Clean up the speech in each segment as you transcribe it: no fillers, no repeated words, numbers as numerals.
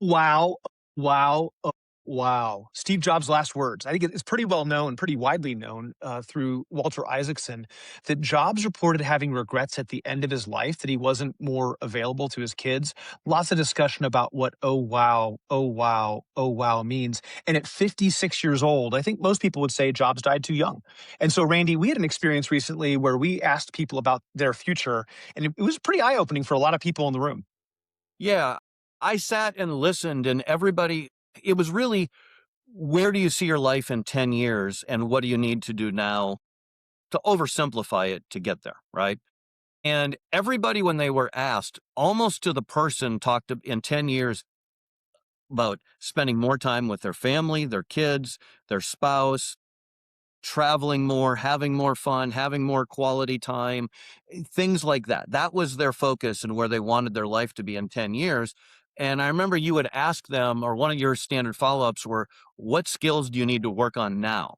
Wow. Wow. Wow. Steve Jobs' last words. I think it's pretty well known, pretty widely known through Walter Isaacson, that Jobs reported having regrets at the end of his life that he wasn't more available to his kids. Lots of discussion about what "oh wow, oh wow, oh wow" means. And at 56 years old, I think most people would say Jobs died too young. And so, Randy, we had an experience recently where we asked people about their future, and it was pretty eye opening for a lot of people in the room. Yeah, I sat and listened, and everybody, it was really, where do you see your life in 10 years and what do you need to do now to oversimplify it to get there, right? And everybody, when they were asked, almost to the person, talked in 10 years about spending more time with their family, their kids, their spouse, traveling more, having more fun, having more quality time, things like that. That was their focus and where they wanted their life to be in 10 years. And I remember you would ask them, or one of your standard follow ups were, what skills do you need to work on now?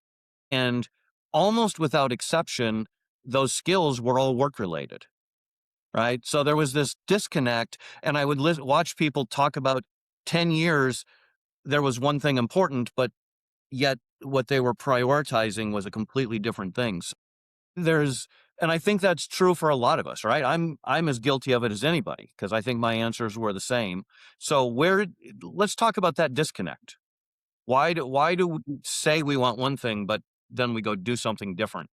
And almost without exception, those skills were all work related, right? So there was this disconnect. And I would watch people talk about 10 years. There was one thing important, but yet what they were prioritizing was a completely different things. There's and I think that's true for a lot of us, right? I'm as guilty of it as anybody because I think my answers were the same. So let's talk about that disconnect. Why do we say we want one thing but then we go do something different?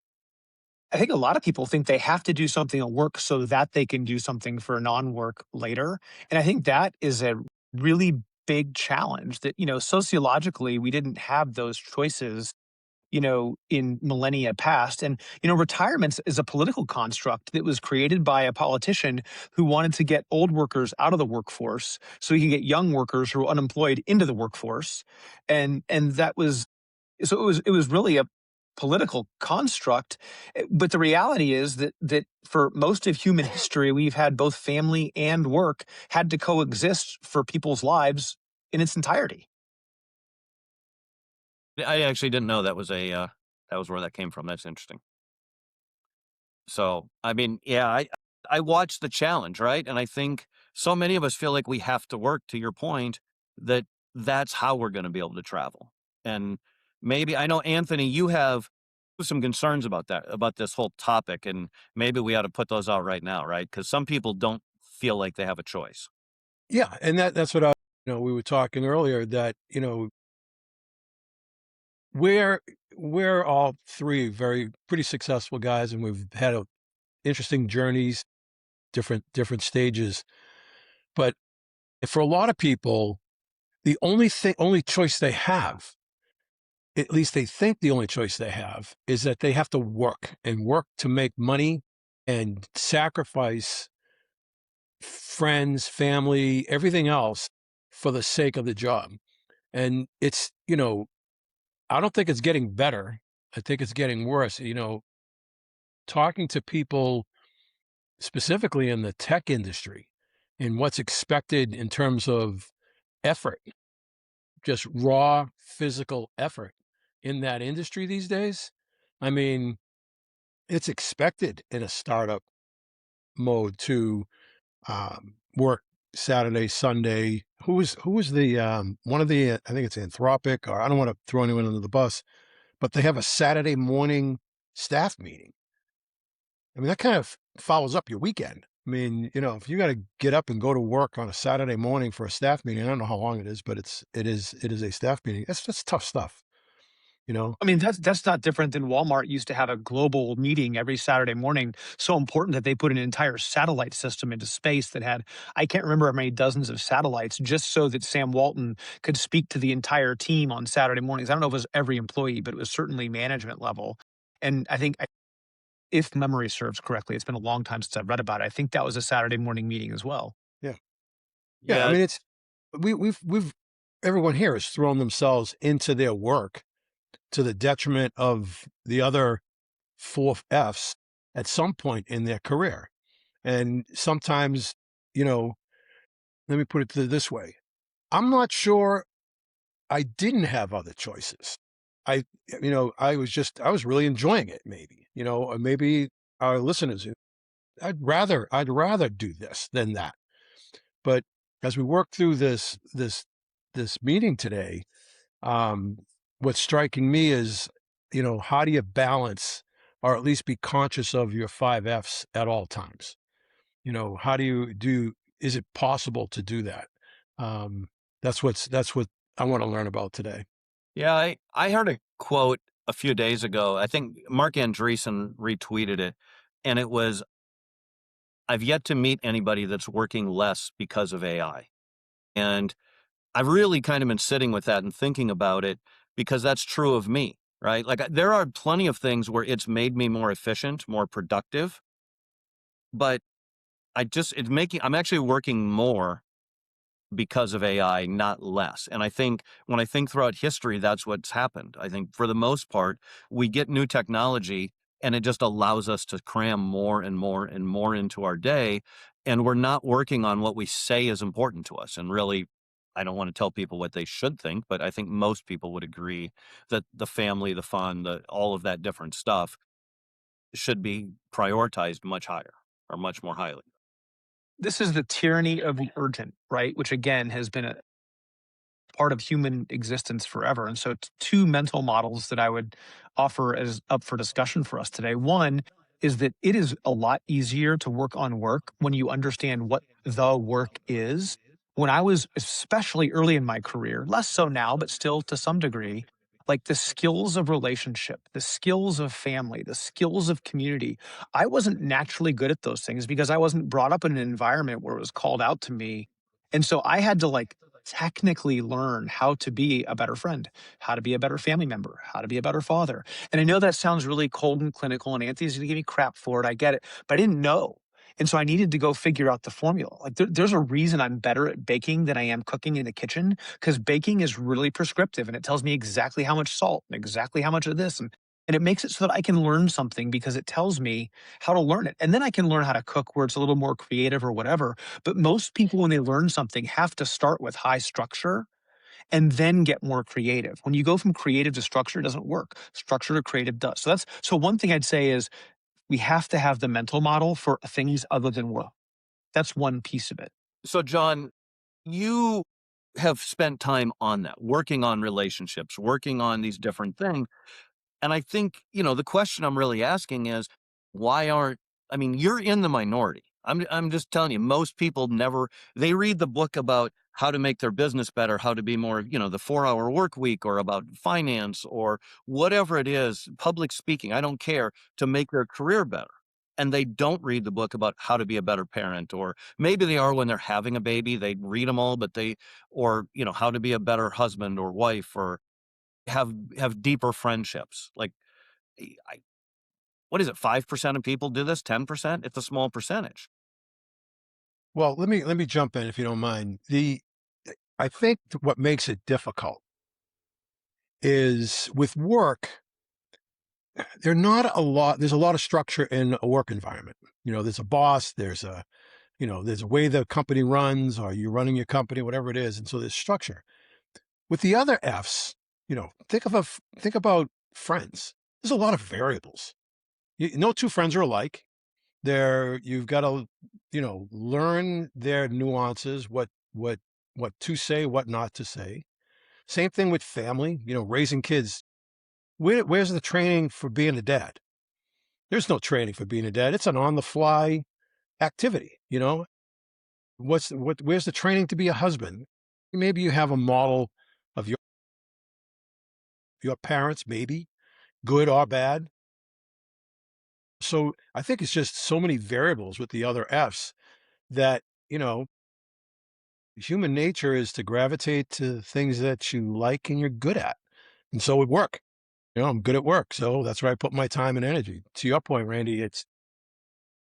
I think a lot of people think they have to do something at work so that they can do something for non-work later. And I think that is a really big challenge that, sociologically, we didn't have those choices, in millennia past. And, retirement is a political construct that was created by a politician who wanted to get old workers out of the workforce so he could get young workers who were unemployed into the workforce. And that was so it was really a political construct. But the reality is that for most of human history, we've had both family and work had to coexist for people's lives in its entirety. I actually didn't know that was where that came from. That's interesting. So, I mean, yeah, I watched the challenge, right? And I think so many of us feel like we have to work, to your point, that that's how we're going to be able to travel. And maybe I know, Anthony, you have some concerns about that, about this whole topic, and maybe we ought to put those out right now, right? Because some people don't feel like they have a choice. Yeah, and that's what we were talking earlier that, we're we're all three very pretty successful guys, and we've had interesting journeys, different stages. But for a lot of people, the only choice they have, at least they think the only choice they have, is that they have to work and work to make money and sacrifice friends, family, everything else for the sake of the job. And it's, I don't think it's getting better. I think it's getting worse. Talking to people specifically in the tech industry and what's expected in terms of effort, just raw physical effort in that industry these days. I mean, it's expected in a startup mode to work Saturday, Sunday. Who was the one of the I think it's Anthropic, or I don't want to throw anyone under the bus, but they have a Saturday morning staff meeting. I mean, that kind of follows up your weekend. I mean, if you got to get up and go to work on a Saturday morning for a staff meeting, I don't know how long it is, but it is a staff meeting. That's tough stuff, you know. I mean, that's not different than Walmart used to have a global meeting every Saturday morning. So important that they put an entire satellite system into space that had, I can't remember how many dozens of satellites, just so that Sam Walton could speak to the entire team on Saturday mornings. I don't know if it was every employee, but it was certainly management level. And I think, if memory serves correctly, it's been a long time since I've read about it. I think that was a Saturday morning meeting as well. Yeah, yeah. I Yeah, mean, it's we've everyone here has thrown themselves into their work to the detriment of the other four Fs at some point in their career. And sometimes, you know, let me put it this way. I'm not sure I didn't have other choices. I, I was really enjoying it, maybe, or maybe our listeners, I'd rather do this than that. But as we work through this meeting today, um, what's striking me is, how do you balance or at least be conscious of your 5 Fs at all times? How do you do? Is it possible to do that? Um, that's what I want to learn about today. Yeah, I heard a quote a few days ago. I think Mark Andreessen retweeted it, and it was, "I've yet to meet anybody that's working less because of AI." And I've really kind of been sitting with that and thinking about it because that's true of me, right? Like there are plenty of things where it's made me more efficient, more productive, but I'm actually working more because of AI, not less. And I think when I think throughout history, that's what's happened. I think for the most part, we get new technology and it just allows us to cram more and more and more into our day. And we're not working on what we say is important to us. And really, I don't want to tell people what they should think, but I think most people would agree that the family, the fun, all of that different stuff should be prioritized much higher or much more highly. This is the tyranny of the urgent, right? Which again has been a part of human existence forever. And so, two mental models that I would offer as up for discussion for us today. One is that it is a lot easier to work on work when you understand what the work is. When I was especially early in my career, less so now, but still to some degree, like the skills of relationship, the skills of family, the skills of community, I wasn't naturally good at those things because I wasn't brought up in an environment where it was called out to me. And so I had to like technically learn how to be a better friend, how to be a better family member, how to be a better father. And I know that sounds really cold and clinical, and Anthony's going to give me crap for it. I get it, but I didn't know. And so I needed to go figure out the formula. Like there's a reason I'm better at baking than I am cooking in the kitchen because baking is really prescriptive and it tells me exactly how much salt and exactly how much of this. And it makes it so that I can learn something because it tells me how to learn it. And then I can learn how to cook where it's a little more creative or whatever. But most people, when they learn something, have to start with high structure and then get more creative. When you go from creative to structure, it doesn't work. Structure to creative does. So one thing I'd say is we have to have the mental model for things other than work. That's one piece of it. So, John, you have spent time on that, working on relationships, working on these different things. And I think, the question I'm really asking is why aren't, I mean, you're in the minority. I'm just telling you, most people never, they read the book about how to make their business better, how to be more, the 4-hour work week or about finance or whatever it is, public speaking, I don't care, to make their career better. And they don't read the book about how to be a better parent, or maybe they are when they're having a baby, they read them all, but or, how to be a better husband or wife or have deeper friendships. Like, I what is it? 5% of people do this. 10%. It's a small percentage. Well, let me jump in if you don't mind. I think what makes it difficult is with work, there's a lot of structure in a work environment. There's a boss, there's a way the company runs, or you're running your company, whatever it is. And so there's structure. With the other F's, think about friends. There's a lot of variables. No two friends are alike. You've got to, learn their nuances, what to say, what not to say. Same thing with family, raising kids. Where's the training for being a dad? There's no training for being a dad. It's an on the fly activity. Where's the training to be a husband? Maybe you have a model of your parents, maybe good or bad. So I think it's just so many variables with the other F's that, human nature is to gravitate to things that you like and you're good at. And so with work, I'm good at work. So that's where I put my time and energy. To your point, Randy, it's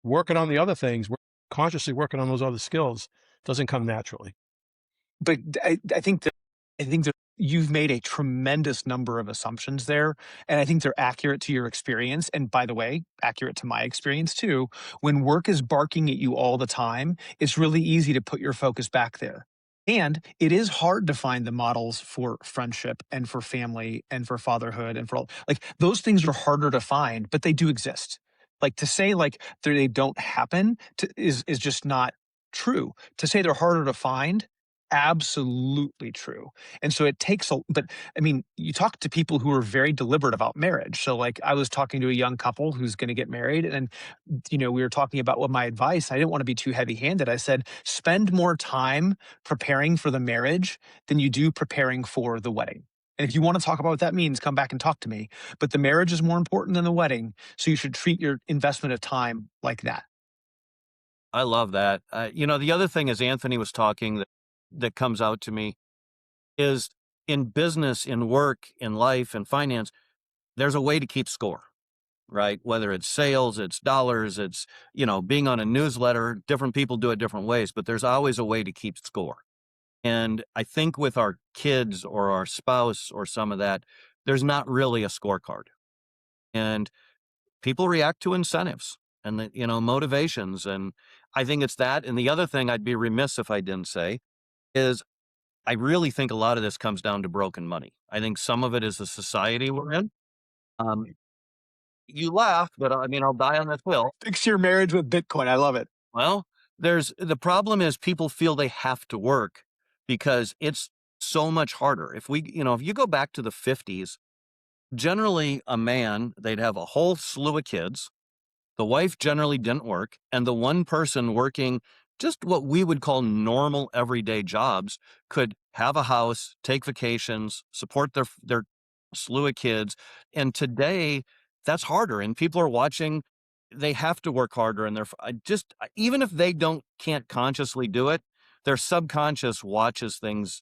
working on the other things, consciously working on those other skills doesn't come naturally. But I think that you've made a tremendous number of assumptions there, and I think they're accurate to your experience. And by the way, accurate to my experience too. When work is barking at you all the time, it's really easy to put your focus back there. And it is hard to find the models for friendship and for family and for fatherhood and for all like those things are harder to find, but they do exist. Like to say like they don't happen is just not true. To say they're harder to find, absolutely true. And so it takes a but I mean, you talk to people who are very deliberate about marriage. So like I was talking to a young couple who's going to get married and we were talking about what my advice, I didn't want to be too heavy-handed. I said, spend more time preparing for the marriage than you do preparing for the wedding. And if you want to talk about what that means, come back and talk to me. But the marriage is more important than the wedding. So you should treat your investment of time like that. I love that. The other thing as Anthony was talking that comes out to me is in business, in work, in life, in finance, there's a way to keep score, right? Whether it's sales, it's dollars, it's, being on a newsletter, different people do it different ways, but there's always a way to keep score. And I think with our kids or our spouse or some of that, there's not really a scorecard. And people react to incentives and motivations. And I think it's that. And the other thing I'd be remiss if I didn't say is I really think a lot of this comes down to broken money. I think some of it is the society we're in. Um, you laugh, but I mean, I'll die on this hill. Fix your marriage with Bitcoin. I love it. Well, there's the problem is people feel they have to work because it's so much harder. If you go back to the 50s, generally a man, they'd have a whole slew of kids. The wife generally didn't work, and the one person working just what we would call normal everyday jobs could have a house, take vacations, support their slew of kids. And today, that's harder, and people are watching. They have to work harder, and even if they can't consciously do it, their subconscious watches things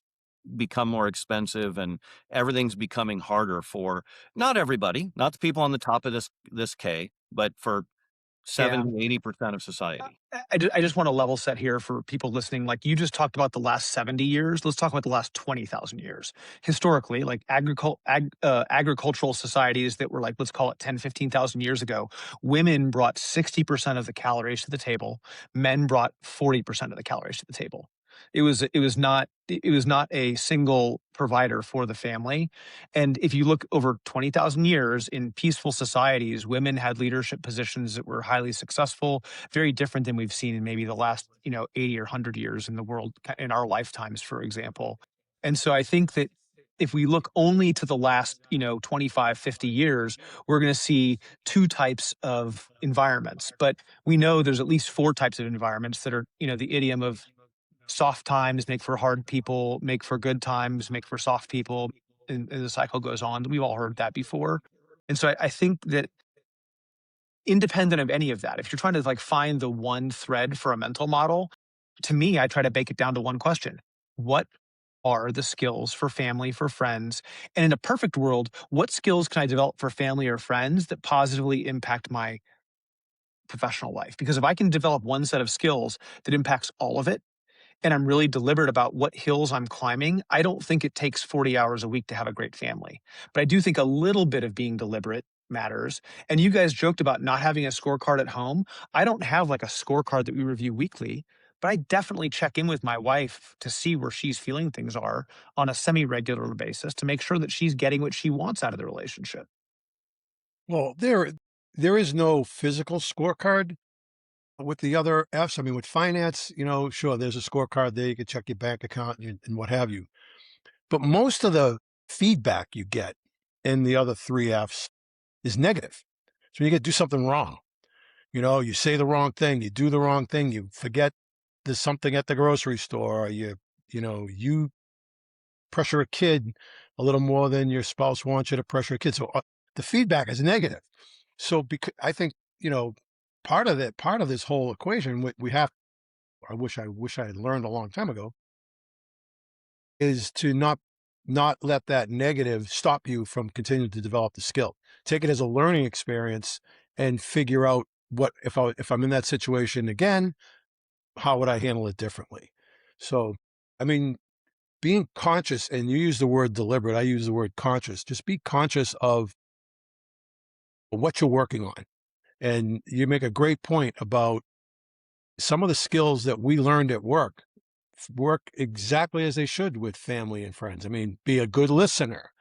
become more expensive, and everything's becoming harder for not everybody, not the people on the top of this K, but for Yeah. 70-80% of society. I just want to level set here for people listening. Like you just talked about the last 70 years. Let's talk about the last 20,000 years. Historically, like agricultural societies that were like, let's call it 10, 15,000 years ago, women brought 60% of the calories to the table. Men brought 40% of the calories to the table. It was not a single provider for the family. And if you look over 20,000 years in peaceful societies, women had leadership positions that were highly successful, very different than we've seen in maybe the last 80 or 100 years in the world in our lifetimes, for example. And so I think that if we look only to the last 25, 50 years, we're going to see two types of environments. But we know there's at least four types of environments that are the idiom of soft times make for hard people, make for good times, make for soft people, and the cycle goes on. We've all heard that before. And so I think that independent of any of that, if you're trying to like find the one thread for a mental model, to me, I try to bake it down to one question. What are the skills for family, for friends? And in a perfect world, what skills can I develop for family or friends that positively impact my professional life? Because if I can develop one set of skills that impacts all of it, and I'm really deliberate about what hills I'm climbing, I don't think it takes 40 hours a week to have a great family. But I do think a little bit of being deliberate matters. And you guys joked about not having a scorecard at home. I don't have like a scorecard that we review weekly, but I definitely check in with my wife to see where she's feeling things are on a semi-regular basis to make sure that she's getting what she wants out of the relationship. Well, there is no physical scorecard with the other Fs. I mean, with finance, sure, there's a scorecard there. You can check your bank account and what have you. But most of the feedback you get in the other three Fs is negative. So when you get to do something wrong, you say the wrong thing, you do the wrong thing, you forget there's something at the grocery store, or you pressure a kid a little more than your spouse wants you to pressure a kid. So the feedback is negative. So I think, part of this whole equation, we have, I wish I had learned a long time ago, is to not let that negative stop you from continuing to develop the skill. Take it as a learning experience and figure out what, if I'm in that situation again, how would I handle it differently? So, I mean, being conscious, and you use the word deliberate, I use the word conscious, just be conscious of what you're working on. And you make a great point about some of the skills that we learned at work exactly as they should with family and friends. I mean, be a good listener,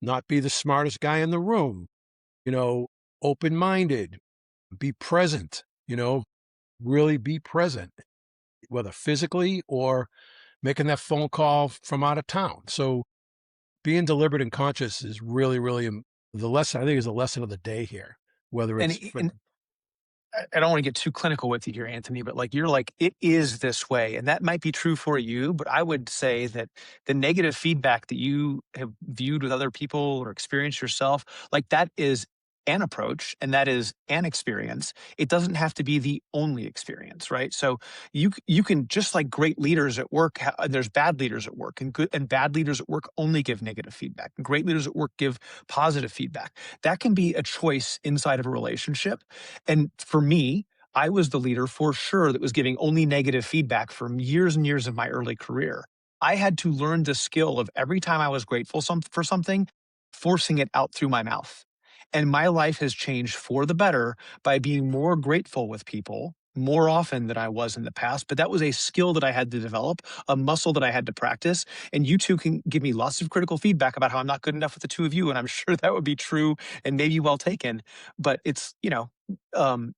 not be the smartest guy in the room, you know, open-minded, be present, really be present. whether physically or making that phone call from out of town. So being deliberate and conscious is really, really the lesson, I think, is the lesson of the day here, whether And it's i- for, and I don't want to get too clinical with you here, Anthony, but like you're like, it is this way. And that might be true for you, but I would say that the negative feedback that you have viewed with other people or experienced yourself, like that is an approach and that is an experience. It doesn't have to be the only experience, right? So you can, just like great leaders at work, there's bad leaders at work, and good and bad leaders at work only give negative feedback. And great leaders at work give positive feedback. That can be a choice inside of a relationship. And for me, I was the leader for sure that was giving only negative feedback for years and years of my early career. I had to learn the skill of every time I was grateful for something, forcing it out through my mouth. And my life has changed for the better by being more grateful with people more often than I was in the past. But that was a skill that I had to develop, a muscle that I had to practice. And you two can give me lots of critical feedback about how I'm not good enough with the two of you. And I'm sure that would be true and maybe well taken. But it's, um,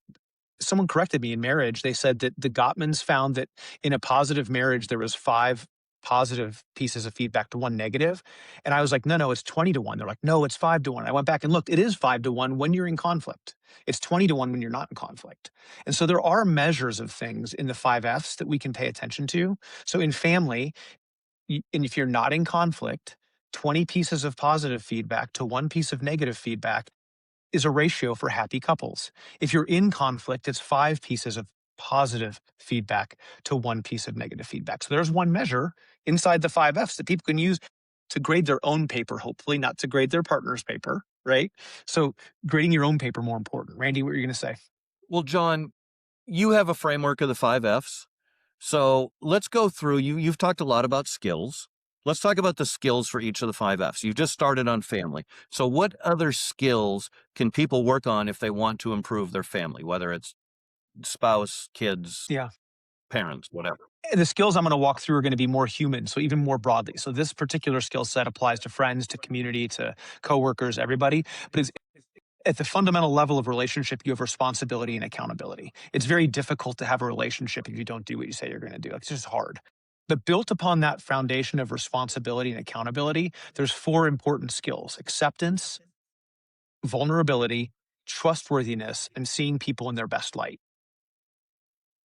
someone corrected me in marriage. They said that the Gottmans found that in a positive marriage, there was 5 positive pieces of feedback to 1 negative. And I was like, no, it's 20 to 1. They're like, no, it's 5 to 1. I went back and looked. It is 5 to 1 when you're in conflict. It's 20 to 1 when you're not in conflict. And so there are measures of things in the 5 F's that we can pay attention to. So in family, and if you're not in conflict, 20 pieces of positive feedback to 1 piece of negative feedback is a ratio for happy couples. If you're in conflict, it's 5 pieces of positive feedback to 1 piece of negative feedback. So there's one measure inside the 5 F's that people can use to grade their own paper, hopefully not to grade their partner's paper, right? So grading your own paper more important. Randy, what are you going to say? Well, John, you have a framework of the 5 F's. So let's go through. You've talked a lot about skills. Let's talk about the skills for each of the 5 F's. You've just started on family. So what other skills can people work on if they want to improve their family, whether it's spouse, kids, Yeah. parents, whatever? The skills I'm going to walk through are going to be more human, so even more broadly. So this particular skill set applies to friends, to community, to coworkers, everybody. But it's at the fundamental level of relationship, you have responsibility and accountability. It's very difficult to have a relationship if you don't do what you say you're going to do. It's just hard. But built upon that foundation of responsibility and accountability, there's 4 important skills: acceptance, vulnerability, trustworthiness, and seeing people in their best light.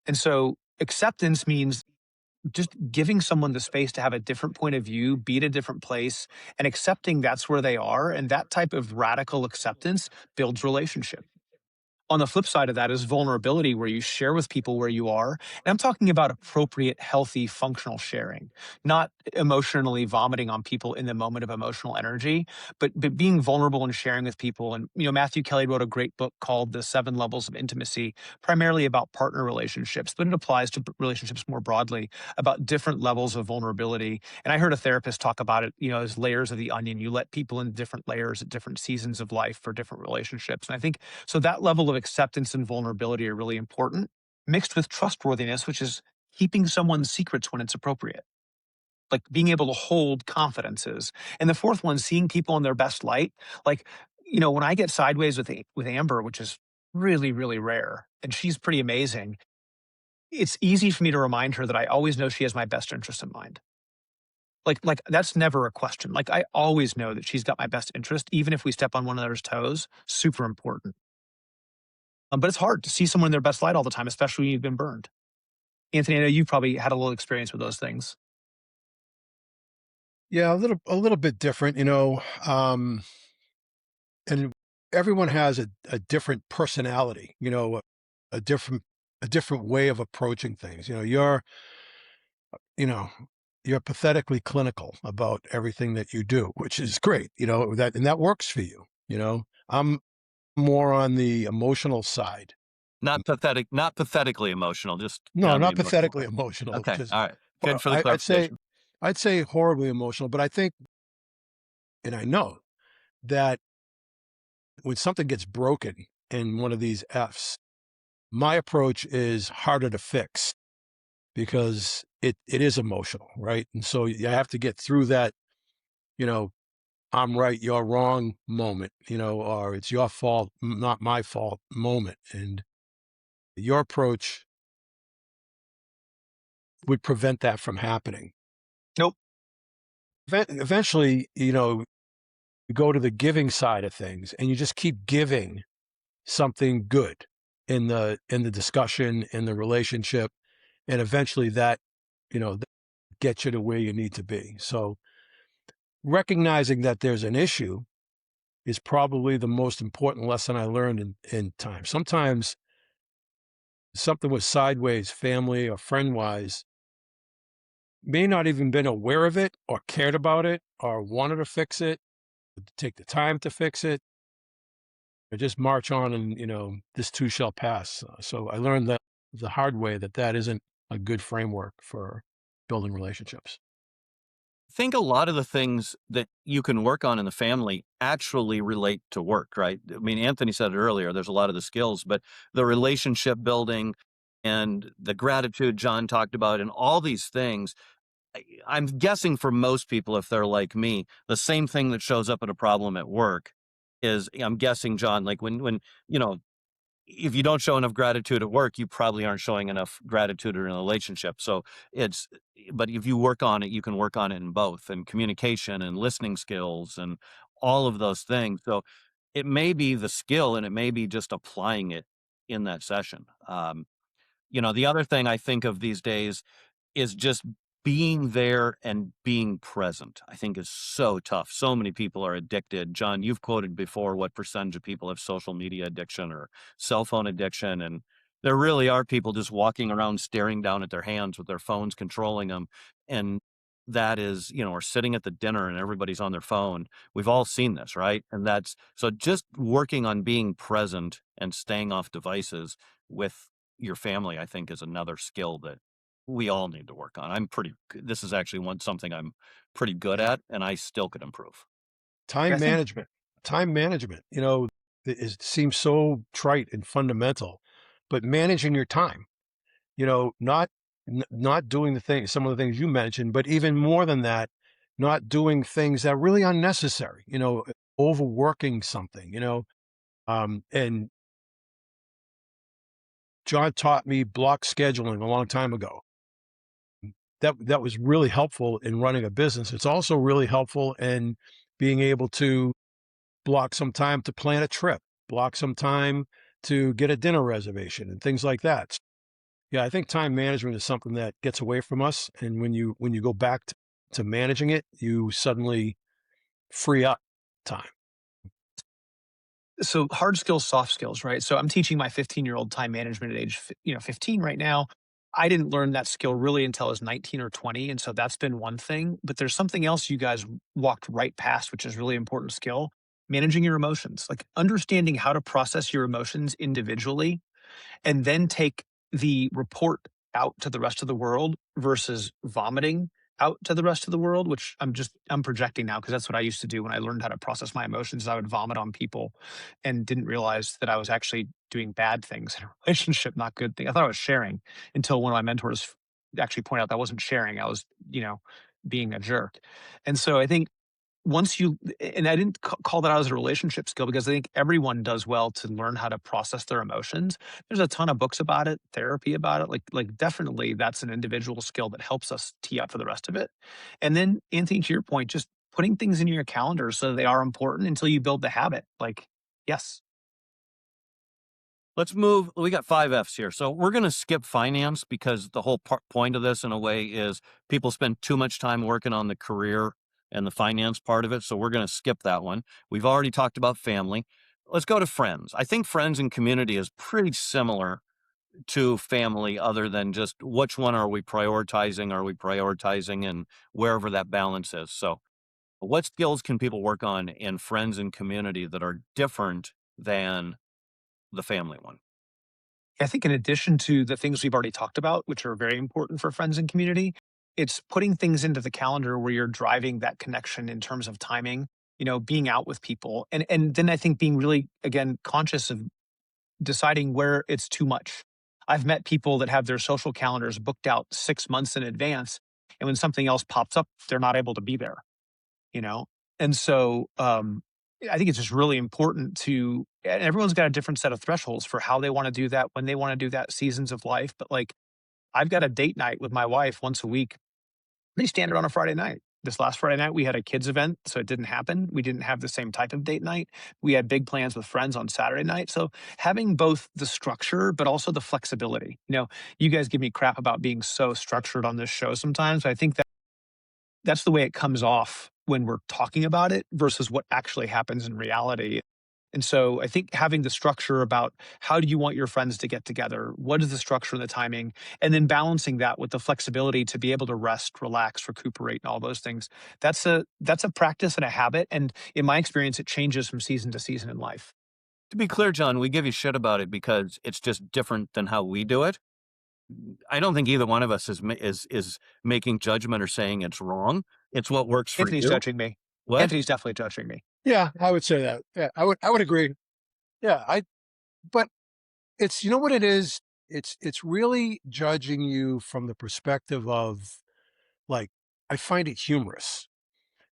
And so acceptance means just giving someone the space to have a different point of view, be at a different place, and accepting that's where they are. And that type of radical acceptance builds relationship. On the flip side of that is vulnerability, where you share with people where you are. And I'm talking about appropriate, healthy, functional sharing, not emotionally vomiting on people in the moment of emotional energy, but being vulnerable and sharing with people. And, Matthew Kelly wrote a great book called The 7 Levels of Intimacy, primarily about partner relationships, but it applies to relationships more broadly, about different levels of vulnerability. And I heard a therapist talk about it, as layers of the onion. You let people in different layers at different seasons of life for different relationships. And I think so that level of acceptance and vulnerability are really important, mixed with trustworthiness, which is keeping someone's secrets when it's appropriate, like being able to hold confidences. And the fourth one, seeing people in their best light. Like, when I get sideways with Amber, which is really, really rare, and she's pretty amazing, it's easy for me to remind her that I always know she has my best interest in mind. Like that's never a question. Like I always know that she's got my best interest, even if we step on one another's toes. Super important. But it's hard to see someone in their best light all the time, especially when you've been burned. Anthony, I know you've probably had a little experience with those things. yeah, a little bit different, and everyone has a different personality, a different a different way of approaching things. You know, you're pathetically clinical about everything that you do, which is great, that works for you. I'm more on the emotional side. Not pathetic, not pathetically emotional, just No, on the not emotional pathetically side. emotional, Okay, just all right. Good for the I'd say clarification. horribly emotional, but I think, and I know that when something gets broken in one of these F's, my approach is harder to fix because it is emotional, right? And so you have to get through that, you know, I'm right, you're wrong moment, or it's your fault, not my fault moment. And your approach would prevent that from happening. Nope. Eventually, you go to the giving side of things and you just keep giving something good in the discussion, in the relationship, and eventually that gets you to where you need to be. So recognizing that there's an issue is probably the most important lesson I learned in time. Sometimes something was sideways, family or friend wise, may not even been aware of it or cared about it or wanted to fix it, take the time to fix it, or just march on and, this too shall pass. So I learned that the hard way that isn't a good framework for building relationships. I think a lot of the things that you can work on in the family actually relate to work, right? I mean, Anthony said it earlier, there's a lot of the skills, but the relationship building and the gratitude John talked about and all these things, I'm guessing for most people, if they're like me, the same thing that shows up in a problem at work is, I'm guessing, John, like when, you know, if you don't show enough gratitude at work, you probably aren't showing enough gratitude in a relationship. So it's, but if you work on it, you can work on it in both, and communication and listening skills and all of those things. So it may be the skill and it may be just applying it in that session. The other thing I think of these days is just being there and being present, I think is so tough. So many people are addicted. John, you've quoted before what percentage of people have social media addiction or cell phone addiction. And there really are people just walking around staring down at their hands with their phones controlling them. And that is, or sitting at the dinner and everybody's on their phone. We've all seen this, right? And that's so just working on being present and staying off devices with your family, I think, is another skill that we all need to work on. This is actually something I'm pretty good at, and I still could improve. I Time think management. Time management, it seems so trite and fundamental, but managing your time, not doing some of the things you mentioned, but even more than that, not doing things that are really unnecessary, overworking something, and John taught me block scheduling a long time ago. That was really helpful in running a business. It's also really helpful in being able to block some time to plan a trip, block some time to get a dinner reservation and things like that. Yeah, I think time management is something that gets away from us. And when you go back to managing it, you suddenly free up time. so. Hard skills, soft skills, right? So I'm teaching my 15-year-old time management at age 15 right now. I didn't learn that skill really until I was 19 or 20, and so that's been one thing. But there's something else you guys walked right past, which is really important skill: managing your emotions, like understanding how to process your emotions individually and then take the report out to the rest of the world versus vomiting out to the rest of the world, which I'm projecting now because that's what I used to do when I learned how to process my emotions. I would vomit on people and didn't realize that I was actually doing bad things in a relationship, not good things. I thought I was sharing until one of my mentors actually pointed out that I wasn't sharing. I was, being a jerk. And so I think once you and I didn't call that out as a relationship skill because I think everyone does well to learn how to process their emotions. There's a ton of books about it, therapy about it. Like definitely that's an individual skill that helps us tee up for the rest of it. And then Anthony, to your point, just putting things in your calendar so they are important until you build the habit. Like, yes. Let's move. We got 5 F's here. So we're going to skip finance because the whole point of this, in a way, is people spend too much time working on the career and the finance part of it. So we're going to skip that one. We've already talked about family. Let's go to friends. I think friends and community is pretty similar to family, other than just which one are we prioritizing? Are we prioritizing in wherever that balance is? So what skills can people work on in friends and community that are different than the family one? I think in addition to the things we've already talked about, which are very important for friends and community, it's putting things into the calendar where you're driving that connection in terms of timing, being out with people. And then I think being really, again, conscious of deciding where it's too much. I've met people that have their social calendars booked out 6 months in advance. And when something else pops up, they're not able to be there, you know? And so I think it's just really important and everyone's got a different set of thresholds for how they want to do that, when they want to do that, seasons of life. But like I've got a date night with my wife once a week, pretty standard on a Friday night. This last Friday night, we had a kids event, so it didn't happen. We didn't have the same type of date night. We had big plans with friends on Saturday night. So having both the structure, but also the flexibility. You guys give me crap about being so structured on this show sometimes. But I think that's the way it comes off when we're talking about it versus what actually happens in reality. And so I think having the structure about how do you want your friends to get together? What is the structure and the timing? And then balancing that with the flexibility to be able to rest, relax, recuperate, and all those things. That's a practice and a habit. And in my experience, it changes from season to season in life. To be clear, John, we give you shit about it because it's just different than how we do it. I don't think either one of us is making judgment or saying it's wrong. It's what works for Anthony's you. judging me. What? Anthony's definitely judging me. Yeah, I would say that. Yeah, I would agree. Yeah, but it's, you know what it is? It's really judging you from the perspective of, like, I find it humorous.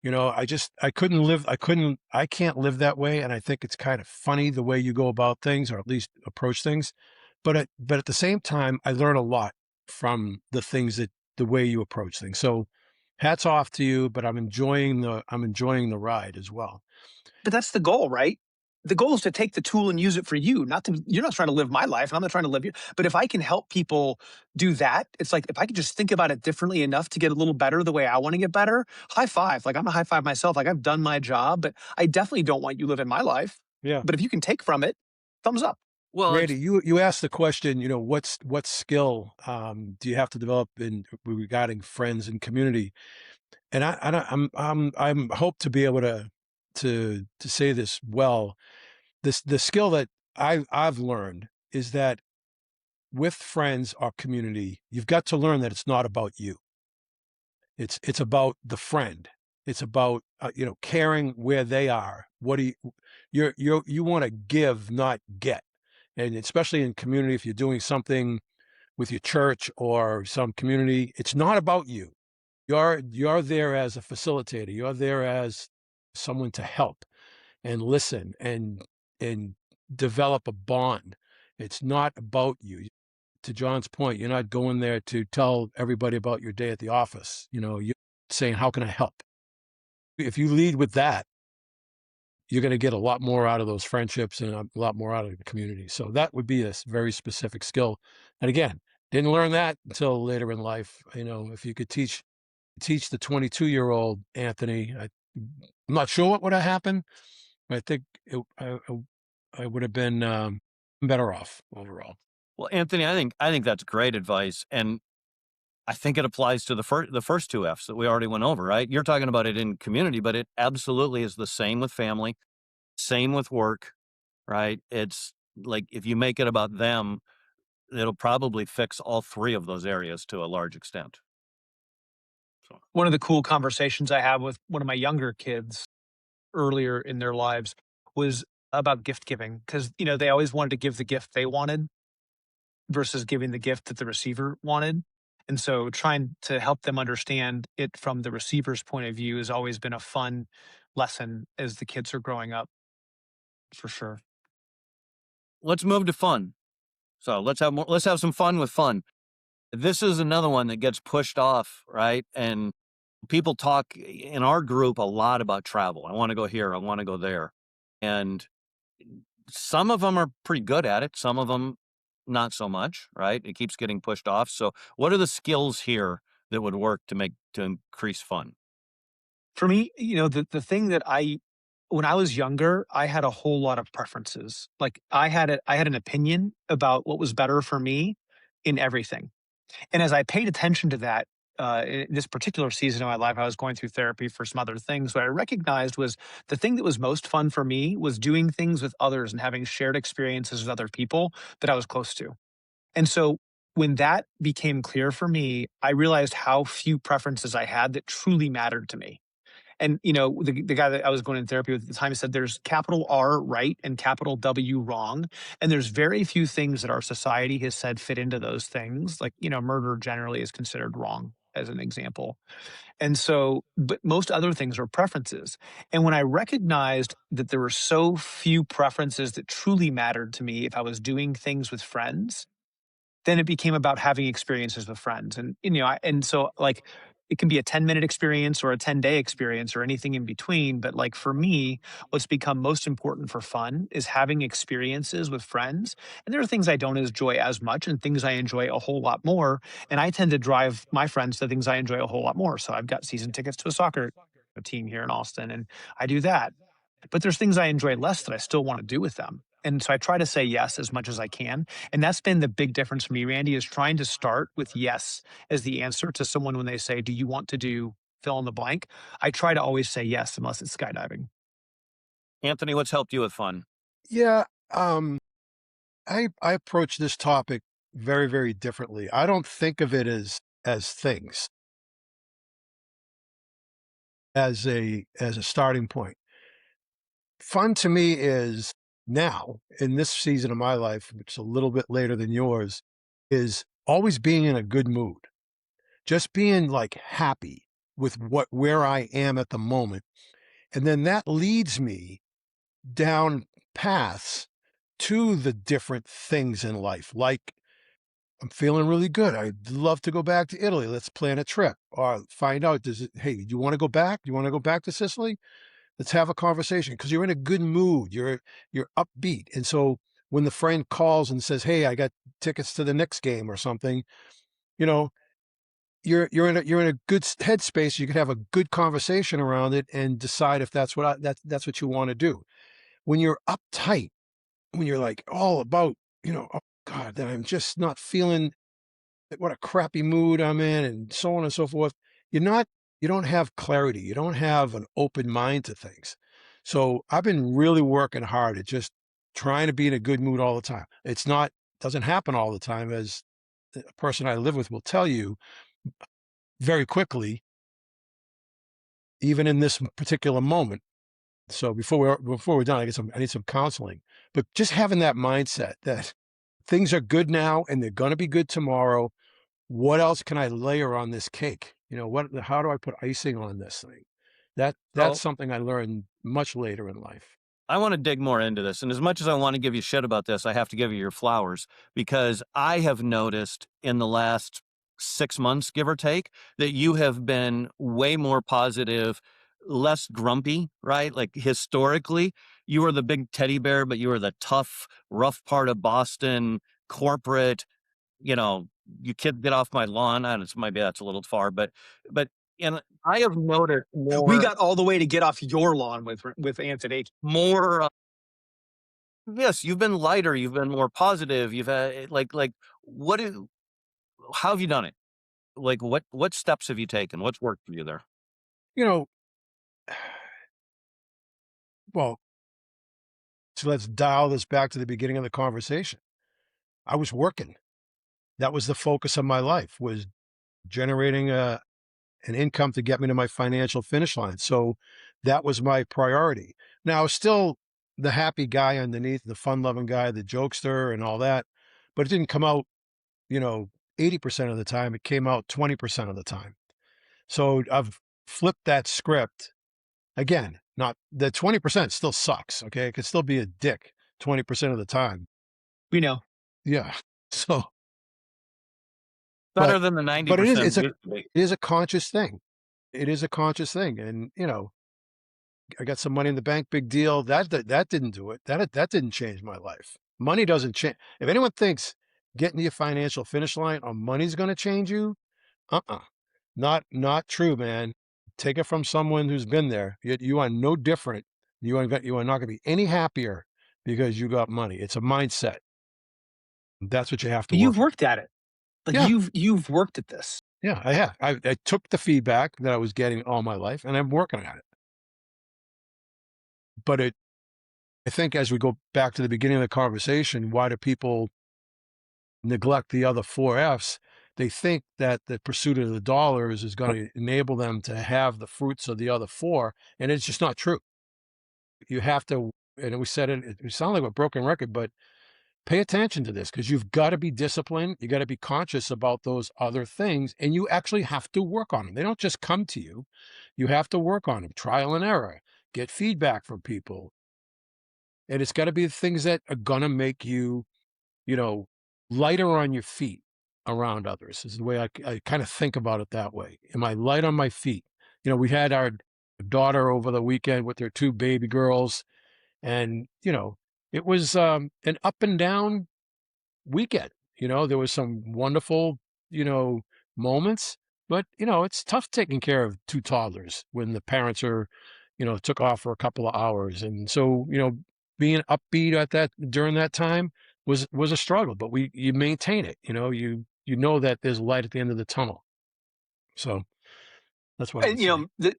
I can't live that way. And I think it's kind of funny the way you go about things, or at least approach things. But at the same time, I learn a lot from the way you approach things. So hats off to you, but I'm enjoying the ride as well. But that's the goal, right? The goal is to take the tool and use it for you, you're not trying to live my life and I'm not trying to live you. But if I can help people do that, it's like if I could just think about it differently enough to get a little better the way I want to get better, high five. Like I'm a high five myself. Like I've done my job, but I definitely don't want you living my life. Yeah. But if you can take from it, thumbs up. Well, Randy, you asked the question, what skill do you have to develop in regarding friends and community? And I'm hope to be able to say this well. The skill that I've learned is that with friends or community, you've got to learn that it's not about you. It's about the friend. It's about caring where they are. What do you want to give, not get. And especially in community, if you're doing something with your church or some community, it's not about you. You're there as a facilitator. You're there as someone to help and listen and develop a bond. It's not about you. To John's point, you're not going there to tell everybody about your day at the office. You're saying, how can I help? If you lead with that, you're going to get a lot more out of those friendships and a lot more out of the community. So that would be a very specific skill. And again, didn't learn that until later in life. If you could teach the 22-year-old Anthony, I'm not sure what would have happened. But I think I would have been better off overall. well, Anthony, I think that's great advice, and I think it applies to the first two F's that we already went over. Right? You're talking about it in community, but it absolutely is the same with family, same with work. Right? It's like if you make it about them, it'll probably fix all three of those areas to a large extent. So. One of the cool conversations I had with one of my younger kids earlier in their lives was about gift giving because, they always wanted to give the gift they wanted versus giving the gift that the receiver wanted. And so trying to help them understand it from the receiver's point of view has always been a fun lesson as the kids are growing up, for sure. Let's move to fun. So let's have some fun with fun. This is another one that gets pushed off, right? And people talk in our group a lot about travel. I want to go here, I want to go there. And some of them are pretty good at it, some of them not so much, right? It keeps getting pushed off. So what are the skills here that would work to increase fun? For me, the thing that when I was younger, I had a whole lot of preferences. Like I had an opinion about what was better for me in everything. And as I paid attention to that, in this particular season of my life, I was going through therapy for some other things. What I recognized was the thing that was most fun for me was doing things with others and having shared experiences with other people that I was close to. And so when that became clear for me, I realized how few preferences I had that truly mattered to me. And the guy that I was going in therapy with at the time said there's capital R right and capital W wrong. And there's very few things that our society has said fit into those things. Like, murder generally is considered wrong, as an example. And so, but most other things are preferences. And when I recognized that there were so few preferences that truly mattered to me if I was doing things with friends, then it became about having experiences with friends. And, and so like it can be a 10-minute experience or a 10-day experience or anything in between. But like for me, what's become most important for fun is having experiences with friends. And there are things I don't enjoy as much and things I enjoy a whole lot more. And I tend to drive my friends to things I enjoy a whole lot more. So I've got season tickets to a soccer team here in Austin, and I do that. But there's things I enjoy less that I still want to do with them. And so I try to say yes as much as I can. And that's been the big difference for me, Randy, is trying to start with yes as the answer to someone when they say, do you want to do fill in the blank? I try to always say yes, unless it's skydiving. Anthony, what's helped you with fun? Yeah, I approach this topic very, very differently. I don't think of it as things, as a starting point. Fun to me is now, in this season of my life, which is a little bit later than yours, is always being in a good mood. Just being, like, happy with where I am at the moment, and then that leads me down paths to the different things in life, like, I'm feeling really good. I'd love to go back to Italy. Let's plan a trip or find out, hey, do you want to go back? Do you want to go back to Sicily? Let's have a conversation because you're in a good mood. You're upbeat. And so when the friend calls and says, hey, I got tickets to the Knicks game or something, you know, you're in a good headspace. You can have a good conversation around it and decide if that's what you want to do. When you're uptight, when you're like all about, oh God, then I'm just not feeling what a crappy mood I'm in and so on and so forth. You don't have clarity. You don't have an open mind to things. So I've been really working hard at just trying to be in a good mood all the time. Doesn't happen all the time, as a person I live with will tell you very quickly, even in this particular moment. So before we're done, I need some counseling, but just having that mindset that things are good now and they're going to be good tomorrow. What else can I layer on this cake? How do I put icing on this thing? That's So something I learned much later in life. I want to dig more into this. And as much as I want to give you shit about this, I have to give you your flowers because I have noticed in the last 6 months, give or take, that you have been way more positive, less grumpy, right? Like historically, you were the big teddy bear, but you were the tough, rough part of Boston, corporate, you know, you kid get off my lawn. I don't know, maybe that's a little far, but and I have noticed We more got all the way to get off your lawn with Anthony. more yes, you've been lighter, you've been more positive, you've had like what do how have you done it? Like what steps have you taken? What's worked for you there? You know, well, so let's dial this back to the beginning of the conversation. I was working. That was the focus of my life, was generating an income to get me to my financial finish line. So that was my priority. Now, still the happy guy underneath, the fun loving guy, the jokester and all that, but it didn't come out, you know, 80% of the time. It came out 20% of the time. So I've flipped that script again. Not the 20% still sucks. Okay. It could still be a dick 20% of the time. We know. Yeah. So, Better but, than the but it is, 90% it's a, used to be. it is a conscious thing. It is a conscious thing. And, I got some money in the bank, big deal. That didn't do it. That didn't change my life. Money doesn't change. If anyone thinks getting to your financial finish line or money's going to change you, uh-uh, not true, man. Take it from someone who's been there. You are no different. You are not going to be any happier because you got money. It's a mindset. That's what you have to But you've work on. worked at it. Like Yeah, you've worked at this. yeah, I have. I took the feedback that I was getting all my life, and I'm working at it. But I think as we go back to the beginning of the conversation, why do people neglect the other four F's? They think that the pursuit of the dollars is going to enable them to have the fruits of the other four, and it's just not true. You have to, and we said it, it sounds like a broken record, but pay attention to this because you've got to be disciplined. You got to be conscious about those other things, and you actually have to work on them. They don't just come to you. You have to work on them, trial and error, get feedback from people. And it's got to be the things that are going to make you, you know, lighter on your feet around others is the way I kind of think about it that way. Am I light on my feet? We had our daughter over the weekend with their two baby girls, and it was an up and down weekend. There was some wonderful, you know, moments, but it's tough taking care of two toddlers when the parents are, took off for a couple of hours. And so, being upbeat at that during that time was a struggle, but you maintain it, you know that there's light at the end of the tunnel. So that's what I And, would say.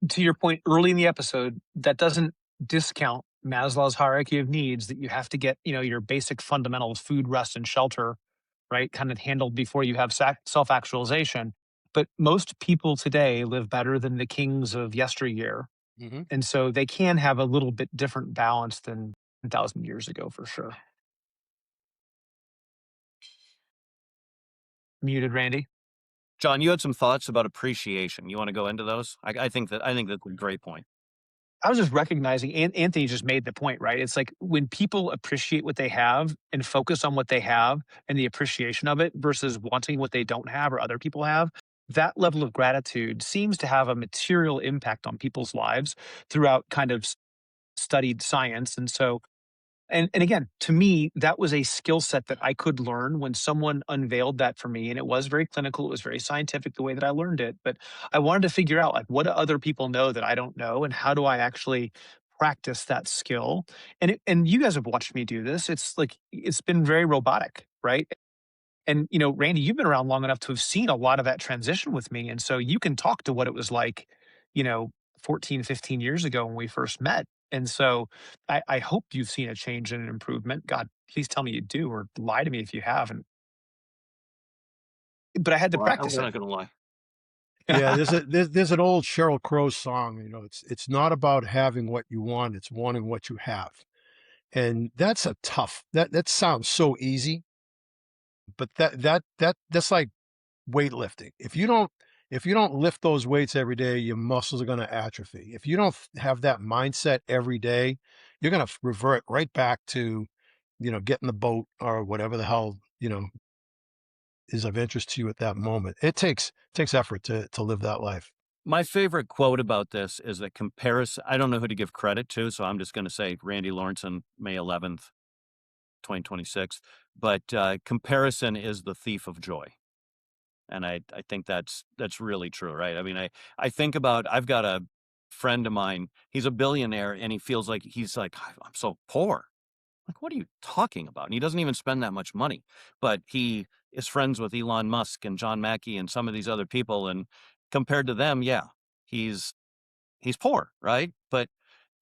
to your point early in the episode, that doesn't discount Maslow's hierarchy of needs, that you have to get, your basic fundamentals, food, rest, and shelter, right, kind of handled before you have self actualization. But most people today live better than the kings of yesteryear. Hmm. And so they can have a little bit different balance than 1,000 years ago, for sure. Muted, Randy. John, you had some thoughts about appreciation. You want to go into those? I think that's a great point. I was just recognizing, Anthony just made the point, right? It's like when people appreciate what they have and focus on what they have and the appreciation of it versus wanting what they don't have or other people have, that level of gratitude seems to have a material impact on people's lives throughout kind of studied science. And so and again, to me, that was a skill set that I could learn when someone unveiled that for me. And it was very clinical. It was very scientific the way that I learned it. But I wanted to figure out, like, what do other people know that I don't know? And how do I actually practice that skill? And you guys have watched me do this. It's like it's been very robotic, right? And Randy, you've been around long enough to have seen a lot of that transition with me. And so you can talk to what it was like, you know, 14, 15 years ago when we first met. And so I hope you've seen a change and an improvement. God, please tell me you do, or lie to me if you haven't. But I had to Well, I'm practice it. not going to lie. Yeah, there's an old Sheryl Crow song. It's not about having what you want; it's wanting what you have. And that's a tough. That sounds so easy, but that's like weightlifting. If you don't lift those weights every day, your muscles are going to atrophy. If you don't have that mindset every day, you're going to revert right back to, getting the boat or whatever the hell, is of interest to you at that moment. It takes effort to live that life. My favorite quote about this is that comparison, I don't know who to give credit to, so I'm just going to say Randy Lorensen, May 11th, 2026. But comparison is the thief of joy. And I think that's really true, right? I mean, I think about, I've got a friend of mine, he's a billionaire, and he's like, I'm so poor. Like, what are you talking about? And he doesn't even spend that much money, but he is friends with Elon Musk and John Mackey and some of these other people. And compared to them, yeah, he's poor, right? But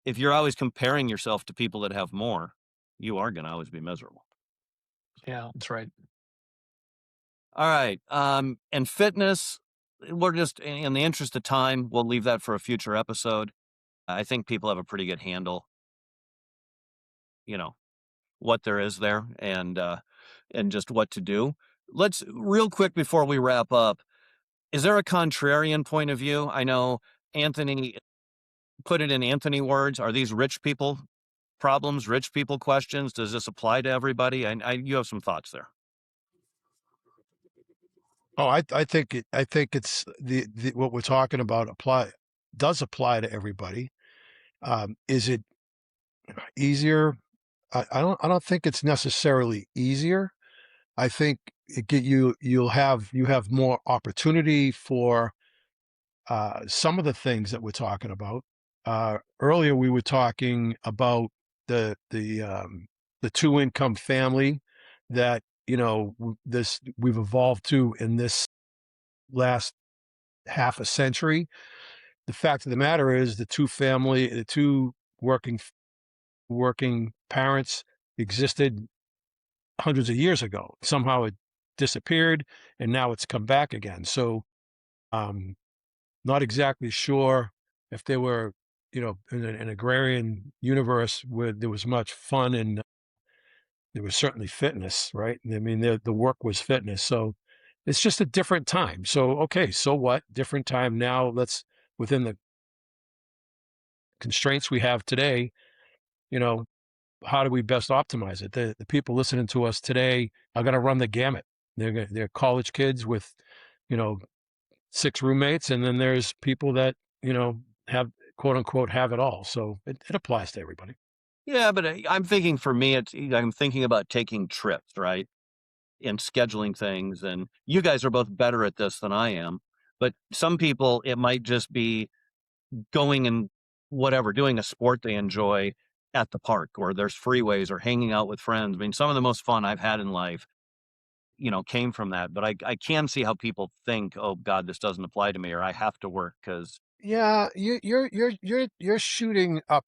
if you're always comparing yourself to people that have more, you are going to always be miserable. Yeah, that's right. All right. And fitness, we're just in the interest of time, we'll leave that for a future episode. I think people have a pretty good handle, you know, what there is there and just what to do. Let's real quick before we wrap up. Is there a contrarian point of view? I know Anthony put it in Anthony words. Are these rich people problems, rich people questions? Does this apply to everybody? You have some thoughts there. Oh, I think it's the what we're talking about does apply to everybody. Is it easier? I don't think it's necessarily easier. I think you have more opportunity for some of the things that we're talking about. Earlier, we were talking about the two income family that we've evolved to in this last half a century. The fact of the matter is, the two working parents existed hundreds of years ago. Somehow it disappeared, and now it's come back again. So, um, not exactly sure if they were, in an agrarian universe where there was much fun and there was certainly fitness, right? I mean, the work was fitness. So it's just a different time. So, okay, so what? Different time now. Within the constraints we have today, you know, how do we best optimize it? The people listening to us today are going to run the gamut. They're college kids with, you know, 6 roommates, and then there's people that, you know, have quote unquote have it all. So it applies to everybody. Yeah, but I'm thinking for me, I'm thinking about taking trips, right? And scheduling things. And you guys are both better at this than I am. But some people, it might just be going and whatever, doing a sport they enjoy at the park, or there's freeways, or hanging out with friends. I mean, some of the most fun I've had in life, came from that. But I can see how people think, oh God, this doesn't apply to me, or I have to work because, Yeah, you're shooting up,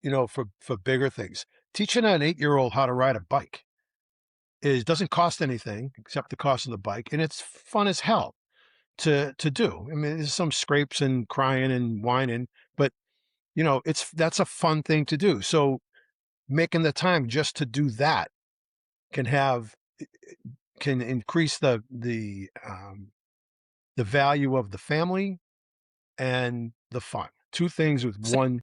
you know, for bigger things. Teaching an 8-year-old how to ride a bike is doesn't cost anything except the cost of the bike, and it's fun as hell to do. I mean, there's some scrapes and crying and whining, but you know, that's a fun thing to do. So making the time just to do that can have can increase the value of the family and the fun. Two things with one.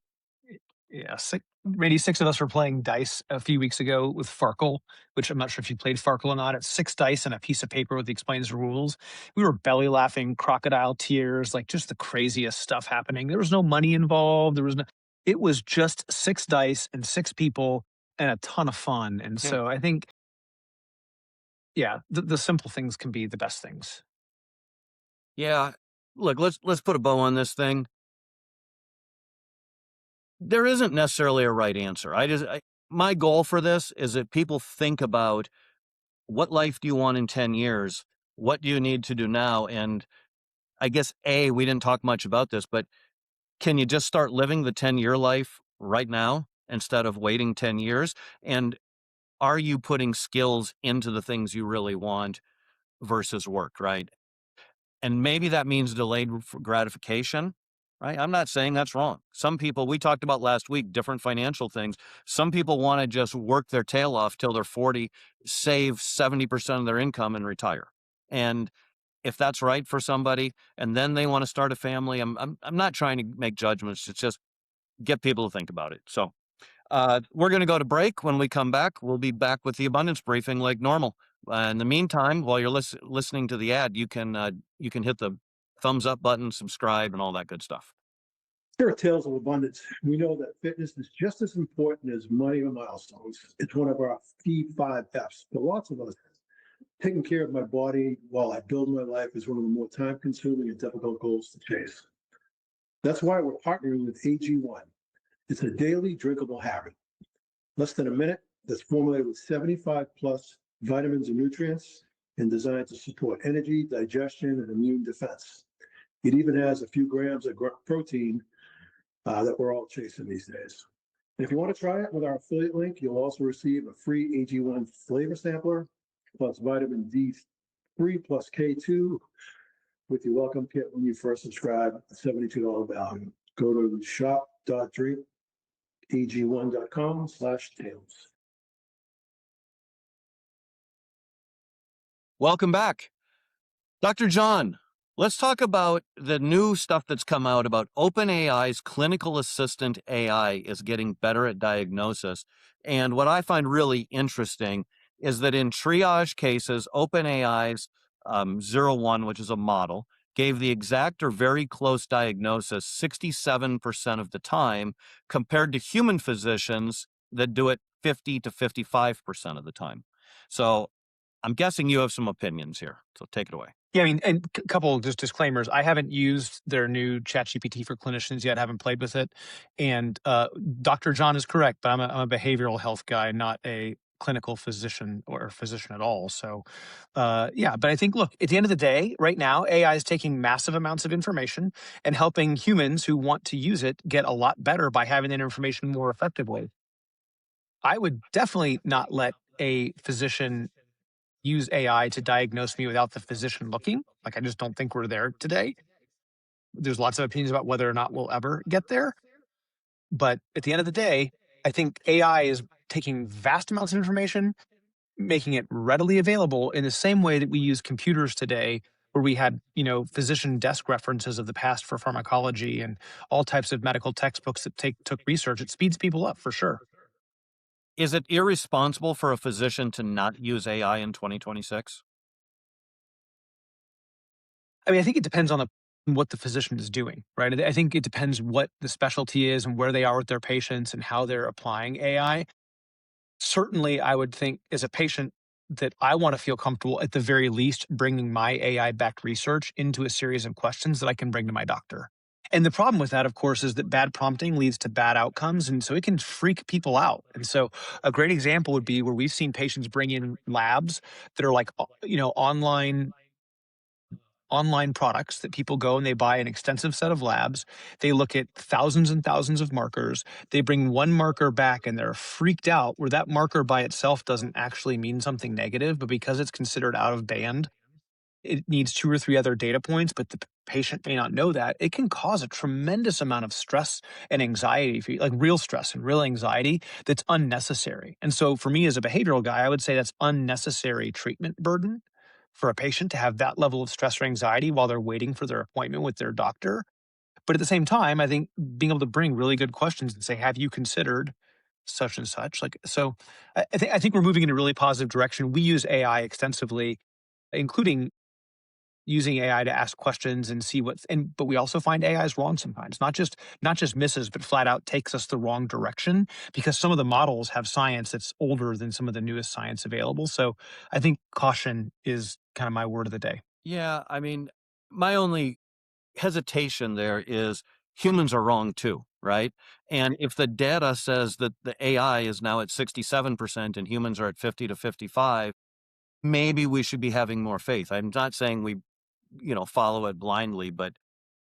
Yeah, maybe 6 of us were playing dice a few weeks ago with Farkle, which I'm not sure if you played Farkle or not. It's 6 dice and a piece of paper with the explains rules. We were belly laughing, crocodile tears, like just the craziest stuff happening. There was no money involved. It was just 6 dice and 6 people and a ton of fun. And Yeah. so I think, yeah, the simple things can be the best things. yeah, look, let's put a bow on this thing. There isn't necessarily a right answer. My goal for this is that people think about, what life do you want in 10 years? What do you need to do now? And I guess, we didn't talk much about this, but can you just start living the 10-year life right now instead of waiting 10 years? And are you putting skills into the things you really want versus work, right? And maybe that means delayed gratification, right? I'm not saying that's wrong. Some people, we talked about last week, different financial things. Some people want to just work their tail off till they're 40, save 70% of their income and retire. And if that's right for somebody, and then they want to start a family, I'm not trying to make judgments. It's just get people to think about it. So we're going to go to break. When we come back, we'll be back with the abundance briefing like normal. In the meantime, while you're listening to the ad, you can hit the thumbs up button, subscribe, and all that good stuff. Here are tales of abundance. We know that fitness is just as important as money or milestones. It's one of our key 5 F's. For lots of us, taking care of my body while I build my life is one of the more time-consuming and difficult goals to chase. That's why we're partnering with AG1. It's a daily drinkable habit. Less than a minute, that's formulated with 75 plus vitamins and nutrients and designed to support energy, digestion, and immune defense. It even has a few grams of protein that we're all chasing these days. And if you want to try it with our affiliate link, you'll also receive a free AG1 flavor sampler, plus vitamin D3 plus K2 with your welcome kit when you first subscribe, a $72 value. Go to shop.drinkag1.com/tales. Welcome back. Dr. John, let's talk about the new stuff that's come out about OpenAI's clinical assistant AI is getting better at diagnosis. And what I find really interesting is that in triage cases, OpenAI's 01, which is a model, gave the exact or very close diagnosis 67% of the time, compared to human physicians that do it 50 to 55% of the time. So I'm guessing you have some opinions here. So take it away. Yeah, I mean, and a couple just disclaimers. I haven't used their new ChatGPT for clinicians yet. Haven't played with it. And Dr. John is correct, but I'm a behavioral health guy, not a clinical physician or a physician at all. So, yeah, but I think, look, at the end of the day, right now, AI is taking massive amounts of information and helping humans who want to use it get a lot better by having that information more effectively. I would definitely not let a physician use AI to diagnose me without the physician looking. Like, I just don't think we're there today. There's lots of opinions about whether or not we'll ever get there. But at the end of the day, I think AI is taking vast amounts of information, making it readily available in the same way that we use computers today, where we had, physician desk references of the past for pharmacology and all types of medical textbooks that took research. It speeds people up for sure. Is it irresponsible for a physician to not use AI in 2026? I mean, I think it depends on what the physician is doing, right? I think it depends what the specialty is and where they are with their patients and how they're applying AI. Certainly, I would think as a patient that I want to feel comfortable at the very least bringing my AI backed research into a series of questions that I can bring to my doctor. And the problem with that, of course, is that bad prompting leads to bad outcomes. And so it can freak people out. And so a great example would be where we've seen patients bring in labs that are like, online products that people go and they buy an extensive set of labs. They look at thousands and thousands of markers. They bring one marker back and they're freaked out where that marker by itself doesn't actually mean something negative, but because it's considered out of band, it needs two or three other data points, but the patient may not know that. It can cause a tremendous amount of stress and anxiety for you, like real stress and real anxiety that's unnecessary. And so for me as a behavioral guy, I would say that's unnecessary treatment burden for a patient to have that level of stress or anxiety while they're waiting for their appointment with their doctor. But at the same time, I think being able to bring really good questions and say, have you considered such and such? Like, so I think we're moving in a really positive direction. We use AI extensively, including using AI to ask questions and see but we also find AI is wrong sometimes. Not just misses, but flat out takes us the wrong direction because some of the models have science that's older than some of the newest science available. So I think caution is kind of my word of the day. Yeah, I mean, my only hesitation there is humans are wrong too, right? And if the data says that the AI is now at 67% and humans are at 50 to 55, maybe we should be having more faith. I'm not saying we, follow it blindly, but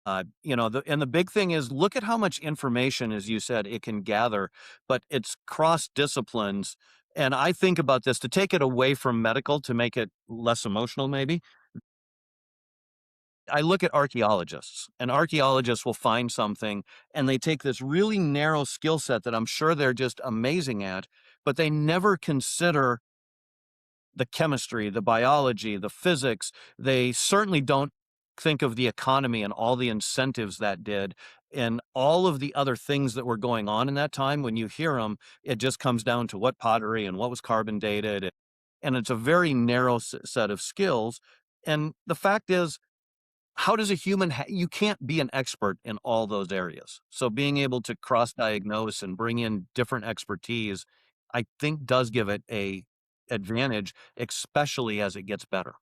the big thing is look at how much information, as you said, it can gather, but it's cross disciplines. And I think about this to take it away from medical to make it less emotional, maybe. I look at archaeologists, and archaeologists will find something and they take this really narrow skill set that I'm sure they're just amazing at, but they never consider the chemistry, the biology, the physics. They certainly don't think of the economy and all the incentives that did and all of the other things that were going on in that time. When you hear them, it just comes down to what pottery and what was carbon dated. And it's a very narrow set of skills. And the fact is, how does a human you can't be an expert in all those areas. So being able to cross diagnose and bring in different expertise, I think does give it a advantage, especially as it gets better.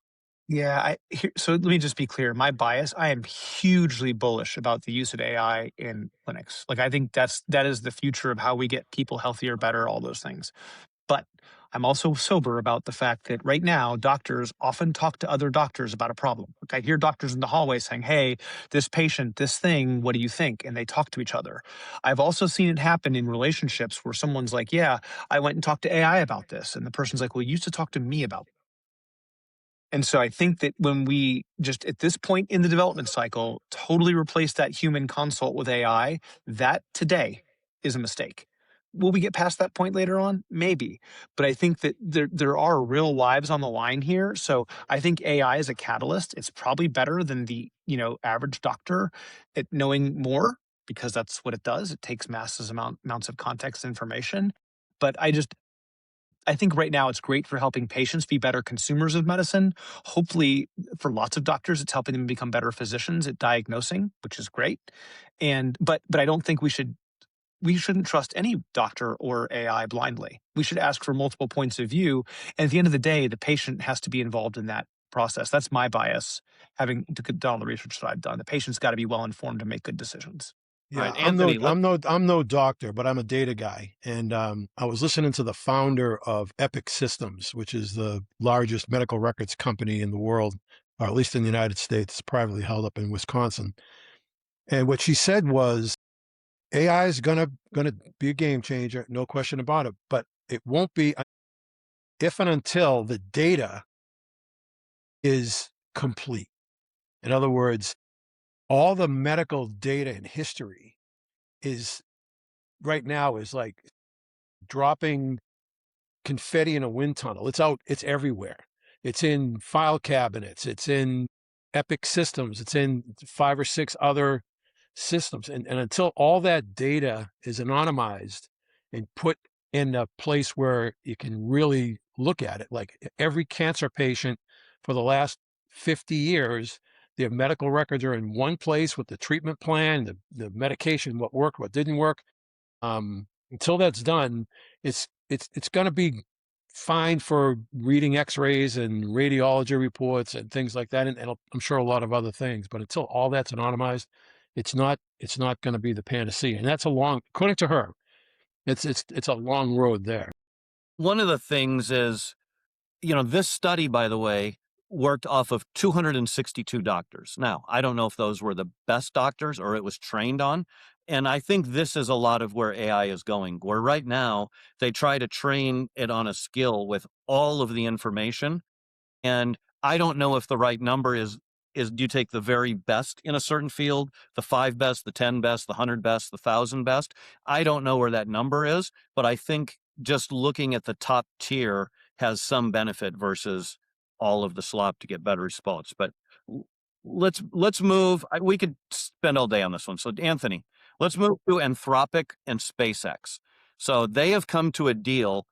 Yeah, so let me just be clear. My bias, I am hugely bullish about the use of AI in clinics. Like I think that is the future of how we get people healthier, better, all those things. But I'm also sober about the fact that right now, doctors often talk to other doctors about a problem. Like I hear doctors in the hallway saying, hey, this patient, this thing, what do you think? And they talk to each other. I've also seen it happen in relationships where someone's like, yeah, I went and talked to AI about this. And the person's like, well, you used to talk to me about it. And so I think that when we just at this point in the development cycle totally replace that human consult with AI, that today is a mistake. Will we get past that point later on? Maybe. But I think that there are real lives on the line here. So I think AI is a catalyst. It's probably better than the average doctor at knowing more because that's what it does. It takes amounts of context information. But I think right now it's great for helping patients be better consumers of medicine. Hopefully, for lots of doctors, it's helping them become better physicians at diagnosing, which is great. But I don't think we shouldn't trust any doctor or AI blindly. We should ask for multiple points of view. And at the end of the day, the patient has to be involved in that process. That's my bias, having done all the research that I've done. The patient's got to be well informed to make good decisions. All Yeah, right, Anthony, I'm no doctor, but I'm a data guy. And I was listening to the founder of Epic Systems, which is the largest medical records company in the world, or at least in the United States. It's privately held up in Wisconsin. And what she said was AI is gonna be a game changer, no question about it. But it won't be if and until the data is complete. In other words, all the medical data and history is right now is like dropping confetti in a wind tunnel. It's out, it's everywhere. It's in file cabinets, it's in Epic Systems, it's in 5 or 6 other systems. And until all that data is anonymized and put in a place where you can really look at it. Like every cancer patient for the last 50 years, their medical records are in one place with the treatment plan, the medication, what worked, what didn't work. Until that's done, it's going to be fine for reading X-rays and radiology reports and things like that, and I'm sure a lot of other things. But until all that's anonymized, it's not going to be the panacea, and that's a long, according to her, it's a long road there. One of the things is, this study, by the way, worked off of 262 doctors. Now, I don't know if those were the best doctors or it was trained on. And I think this is a lot of where AI is going, where right now they try to train it on a skill with all of the information. And I don't know if the right number is do you take the very best in a certain field, the 5 best, the 10 best, the 100 best, the 1,000 best? I don't know where that number is, but I think just looking at the top tier has some benefit versus all of the slop to get better results. But let's move. We could spend all day on this one. So Anthony, let's move to Anthropic and SpaceX. So they have come to a deal,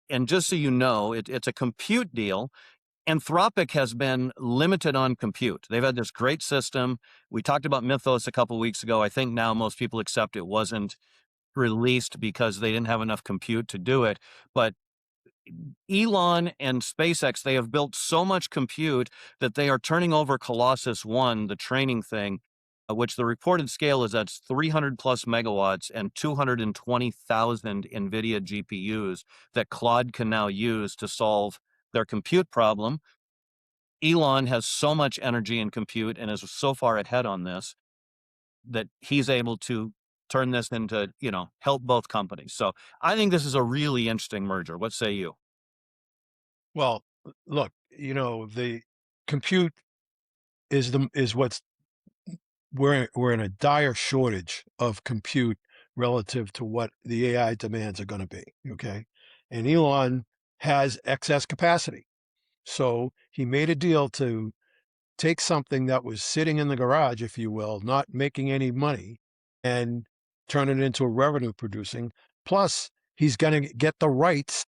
and just so you know, it's a compute deal. Anthropic has been limited on compute. They've had this great system. We talked about Mythos a couple weeks ago. I think now most people accept it wasn't released because they didn't have enough compute to do it. But Elon and SpaceX, they have built so much compute that they are turning over Colossus 1, the training thing, which the reported scale is at 300 plus megawatts and 220,000 NVIDIA GPUs that Claude can now use to solve their compute problem. Elon has so much energy and compute and is so far ahead on this that he's able to turn this into, help both companies. So I think this is a really interesting merger. What say you? Well, look, the compute is what's we're in a dire shortage of compute relative to what the AI demands are going to be. Okay. And Elon has excess capacity. So he made a deal to take something that was sitting in the garage, if you will, not making any money, and turn it into a revenue producing. Plus, he's going to get the rights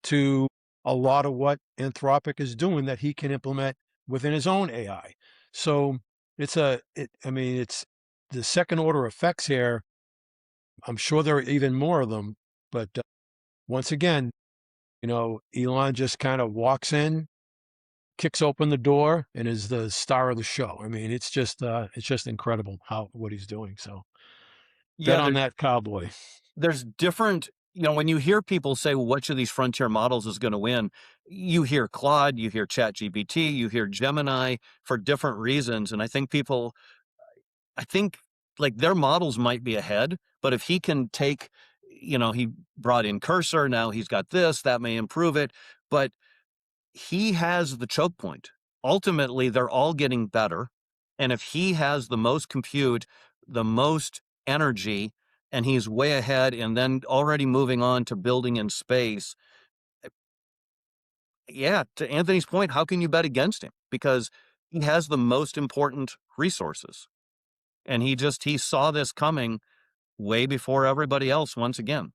to a lot of what Anthropic is doing that he can implement within his own AI. So it's it's the second order effects here. I'm sure there are even more of them, but once again, Elon just kind of walks in, kicks open the door, and is the star of the show. I mean, it's just incredible what he's doing. So bet Yeah, on that cowboy. there's different, when you hear people say, well, which of these frontier models is going to win, you hear Claude, you hear ChatGPT, you hear Gemini for different reasons. And I think like their models might be ahead, but if he can take, he brought in Cursor, now he's got this, that may improve it, but he has the choke point. Ultimately, they're all getting better. And if he has the most compute, the most energy, and he's way ahead and then already moving on to building in space, yeah, to Anthony's point, how can you bet against him? Because he has the most important resources. And he saw this coming way before everybody else once again.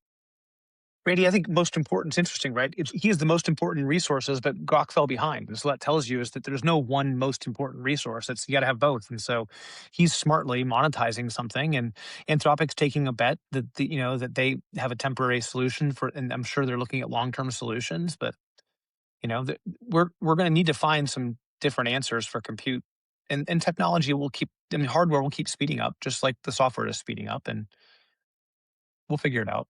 Randy, I think most important is interesting, right? He is the most important resources, but Grok fell behind. And so that tells you is that there's no one most important resource. It's you got to have both. And so he's smartly monetizing something, and Anthropic's taking a bet that that they have a temporary solution for, and I'm sure they're looking at long-term solutions. But we're going to need to find some different answers for compute, and technology will keep. I mean, hardware will keep speeding up, just like the software is speeding up, and we'll figure it out.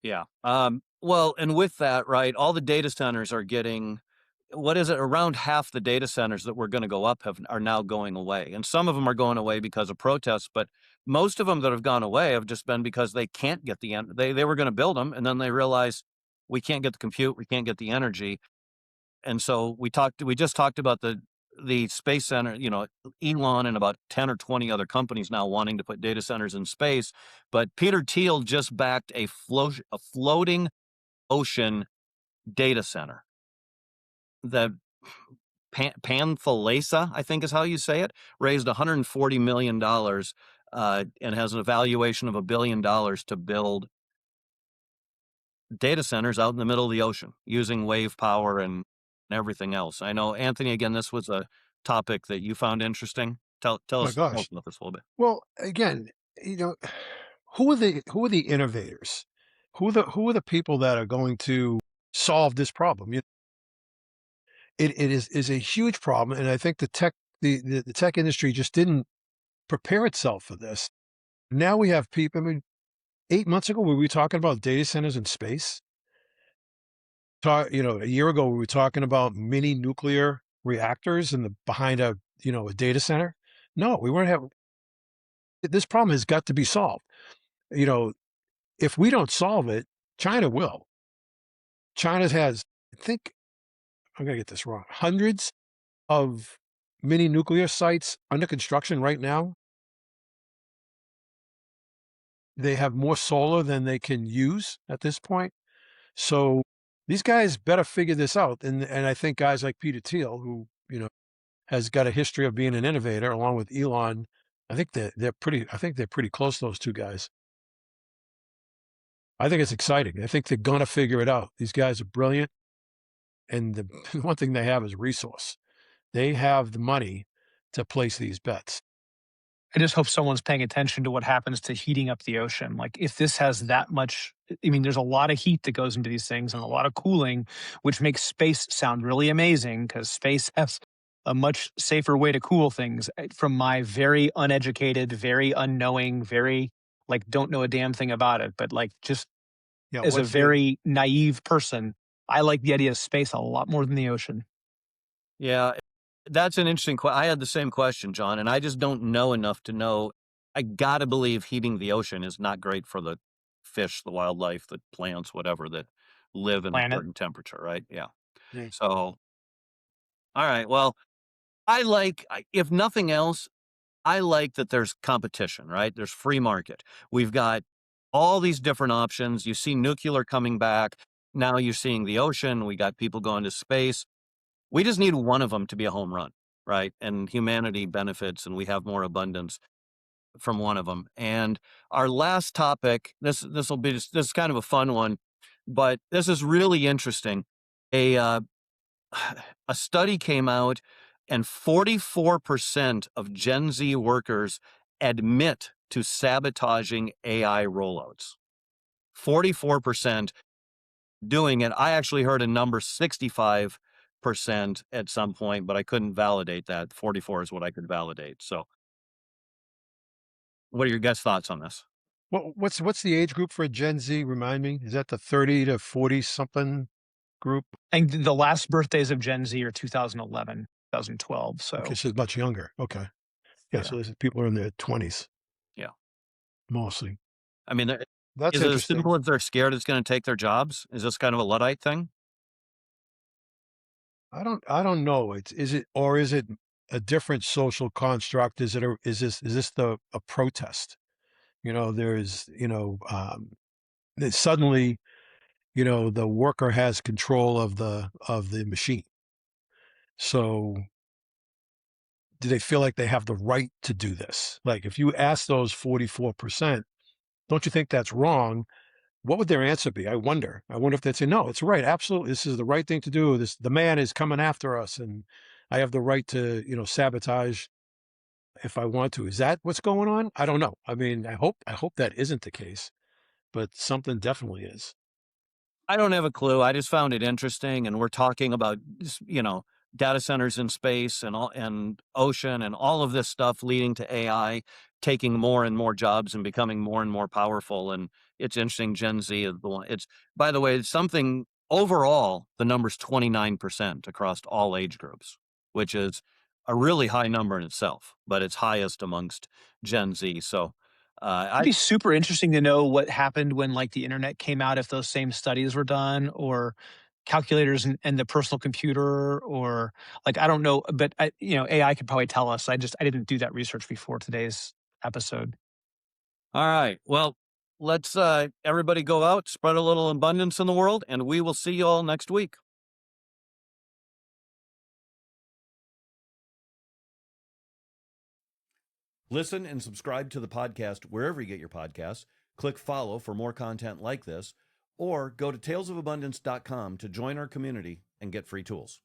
Yeah. Well, and with that, right, all the data centers are getting, what is it? Around half the data centers that were going to go up are now going away. And some of them are going away because of protests, but most of them that have gone away have just been because they can't get they were going to build them. And then they realized we can't get the compute, we can't get the energy. And so we just talked about the space center, Elon and about 10 or 20 other companies now wanting to put data centers in space. But Peter Thiel just backed a floating ocean data center. The Panthalassa, I think is how you say it, raised $140 million and has an evaluation of $1 billion to build data centers out in the middle of the ocean using wave power and everything else. I know, Anthony, again, this was a topic that you found interesting. Tell Oh my us gosh. about this a little bit. Well, again, you know, who are the innovators? Who are the people that are going to solve this problem? It is a huge problem, and I think the tech industry just didn't prepare itself for this. Now we have people. I mean, 8 months ago, were we talking about data centers in space? A year ago, we were talking about mini nuclear reactors behind a data center. No, we weren't having. This problem has got to be solved. You know, if we don't solve it, China will. China has, I think, I'm going to get this wrong, hundreds of mini nuclear sites under construction right now. They have more solar than they can use at this point. So these guys better figure this out. And I think guys like Peter Thiel, who, has got a history of being an innovator along with Elon, I think they're pretty close, those two guys. I think it's exciting. I think they're going to figure it out. These guys are brilliant. And the one thing they have is resource. They have the money to place these bets. I just hope someone's paying attention to what happens to heating up the ocean. Like, if this has that much, I mean, there's a lot of heat that goes into these things and a lot of cooling, which makes space sound really amazing because space has a much safer way to cool things. From my very uneducated, very unknowing, very like don't know a damn thing about it, but like just Yeah, as a what's the very naive person, I like the idea of space a lot more than the ocean. Yeah, that's an interesting question. I had the same question, John, and I just don't know enough to know. I gotta believe heating the ocean is not great for the fish, the wildlife, the plants, whatever that live in a Planet. certain temperature, right? Yeah. Yeah. So, all right. Well, if nothing else, I like that there's competition, right? There's free market. We've got all these different options. You see nuclear coming back. Now you're seeing the ocean. We got people going to space. We just need one of them to be a home run, right? And humanity benefits and we have more abundance from one of them. And our last topic, this is kind of a fun one, but this is really interesting. A a study came out and 44% of Gen Z workers admit to sabotaging AI rollouts. 44% doing it. I actually heard a number 65% at some point, but I couldn't validate that. 44 is what I could validate. So what are your guys' thoughts on this? what's the age group for Gen Z? Remind me. Is that the 30 to 40 something group? And the last birthdays of Gen Z are 2011, 2012. Okay, So so it's much younger. Okay. Yeah, yeah. so these people are in their 20s Yeah. mostly. I mean, That's is it as interesting. simple as they're scared it's going to take their jobs? Is this kind of a Luddite thing? I don't know. Is it a different social construct? Is this a protest? There's, suddenly, the worker has control of the machine. So do they feel like they have the right to do this? Like if you ask those 44%, don't you think that's wrong? What would their answer be? I wonder. I wonder if they'd say, no, it's right. Absolutely. This is the right thing to do. The man is coming after us and I have the right to, sabotage if I want to. Is that what's going on? I don't know. I mean, I hope that isn't the case, but something definitely is. I don't have a clue. I just found it interesting, and we're talking about data centers in space and all and ocean and all of this stuff leading to AI taking more and more jobs and becoming more and more powerful. And it's interesting. Gen Z is the one. It's by the way, it's something overall. The number's 29% across all age groups, which is a really high number in itself, but it's highest amongst Gen Z. So It'd I be super interesting to know what happened when like the internet came out, if those same studies were done, or calculators and the personal computer, or like I don't know, but AI could probably tell us. I didn't do that research before today's episode. All right. Well, let's everybody go out, spread a little abundance in the world, and we will see you all next week. Listen and subscribe to the podcast wherever you get your podcasts. Click follow for more content like this, Or go to talesofabundance.com to join our community and get free tools.